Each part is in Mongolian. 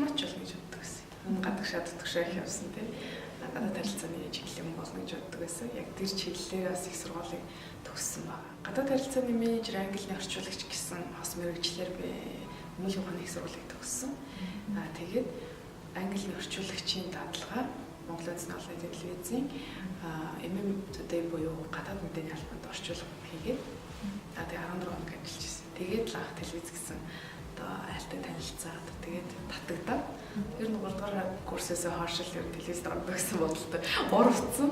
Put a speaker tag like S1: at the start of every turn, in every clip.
S1: дипломат ч болно гэж боддог байсан. Гадагшаа төгшөө их явсан тийм. Гадаад харилцааны чиглэл юм болно гэж боддог байсан. Яг тэр чиглэлээр бас их сургуулийг төгссөн байна. Гадаад харилцааны менежер, англи орчуулагч гэсэн хос мэргэжлэр би Өмнөд ухааны их сургуулийг төгссөн. Тэгээд англи орчуулагчийн дадлага Монголын Үндэсний олон нийтийн телевизийн Today буюу гадаад мэдээний албанд орчуулга хийгээд тэгээд 14 хоног ажиллаж байсан. Тэгээд л анх телевиз гэсэн одоо айлтай танилцаад тэгээд татагдаад ер нь 3 дугаар курсээс хойш л ер нь телевизд ордог гэсэн бодолтой урвцсан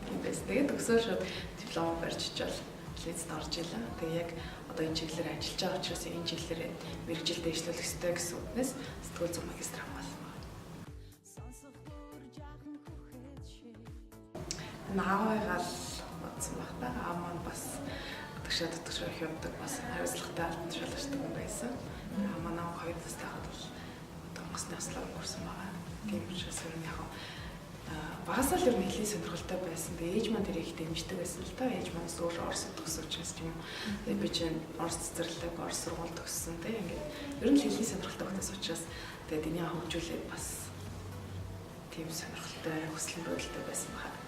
S1: юм байсан. Тэгээд өсөө шууд диплом барьж чичээл телевизд орж илаа. Тэгээд яг одоо энэ чиглэлээр ажиллаж байгаа учраас энэ чиглэлээр мэргэжил дэвшлүүлэх ёстой гэсэн үгнээс сэтгүүл зүйн магистр хамгаалсан байна. Наавайгаал бодсон баг та. Маань бас төгшөө их явдаг бас хариуцлагатай албан шалгачдаг юм байсан. Манай 2 настай хаад бол одоо онгоцны аслаар өнгөрсөн байгаа. Тийм учраас ер нь яг багасаа л ер нь хэлний сонирхолтой байсан. Тэгээ ээж маань тэрийг дэмждэг байсан л та. Ээж маань өөр орос төгсөж учраас тийм үү. Тэгээ би чинь орос цэцэрлэг, орос сургууль төгссөн тийм ингээд ер нь хэлний сонирхолтой багтаас учраас тэгээд энийг хөгжүүлээд бас тийм сонирхолтой хүсэл мөрөлдөлтэй байсан байна.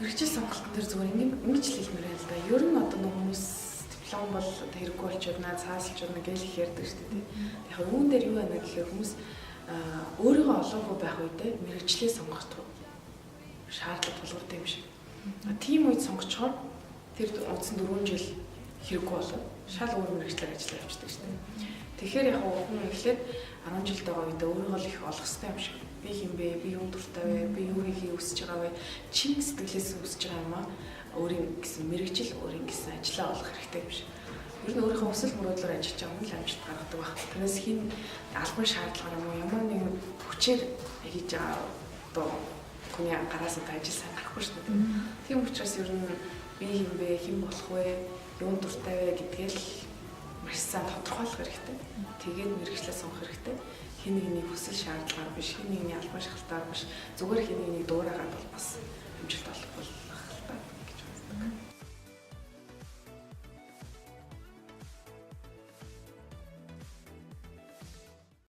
S1: Мэргэжил сонголтын дээр зүгээр ингэж л хэлмээр байл да. Ер нь одоо нэг хүмүүс диплом бол хэрэггүй болчихорна, цаасалчурна гэж их ярьдаг шүү дээ. Яг үүн дээр юу байна гэхээр хүмүүс өөрийгөө олоогүй байх үедээ мэргэжлээ сонгох шаардлага тулгардаг юм шиг. Тийм үед сонгочхоор тэр үндсэн 4 жил хэрэггүй болоод шал өөр мэргэжлээр ажиллаж явчихдаг шүү дээ. Тэгэхээр яг хүн эхлээд 10 жил байгаа үедээ өөрийгөө л их олох хэрэгтэй юм шиг. Би хин бэ? Би юу дуртай вэ? Би юу хийхийг хүсэж байгаа вэ? Чин сэтгэлээс хүсэж байгаа юм аа? Өөрийн гэсэн мэргэжил, өөрийн гэсэн ажлаа олох хэрэгтэй юм шиг. Ер нь өөрийнхөө хүсэл мөрөөдлөөр ажиллаж байгаа хүн л амжилт гаргадаг баг. Тэрнээс хин албан шаардлага юм уу? Ямар нэгэн хүчээр хийж байгаа одоо хүний гараас нь ажил сайн гарахгүй шүү дээ. Тийм учраас ер нь би хин бэ? Хэн болох вэ? Юу дуртай вэ гэдгээл маш сайн тодорхойлох хэрэгтэй. Тэгээд мэргэжлээ сонгох хэрэгтэй. Хин нэгний хүсэл шаардлагаар биш, хин нэгний албан шалтгаанаар биш, зүгээр хин нэгний дуурайгаад бол бас амжилт олох болох л та.